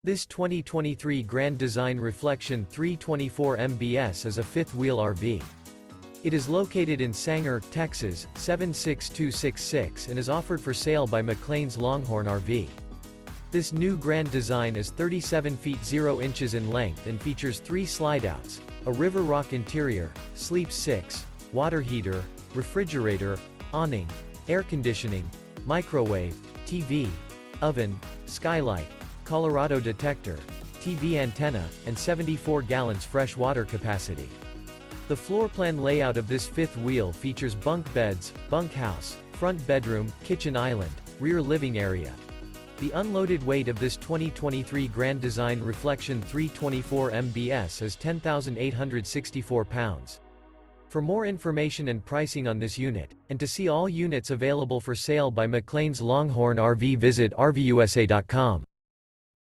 This 2023 Grand Design Reflection 324 MBS is a fifth-wheel RV. It is located in Sanger, Texas, 76266 and is offered for sale by McClain's Longhorn RV. This new Grand Design is 37 feet 0 inches in length and features 3 slideouts, a River Rock interior, sleeps 6, water heater, refrigerator, awning, air conditioning, microwave, TV, oven, Skylight, Colorado Detector, TV antenna, and 74 gallons fresh water capacity. The floor plan layout of this fifth wheel features bunk beds, bunkhouse, front bedroom, kitchen island, rear living area. The unloaded weight of this 2023 Grand Design Reflection 324 MBS is 10,864 pounds. For more information and pricing on this unit, and to see all units available for sale by McClain's Longhorn RV, visit RVUSA.com.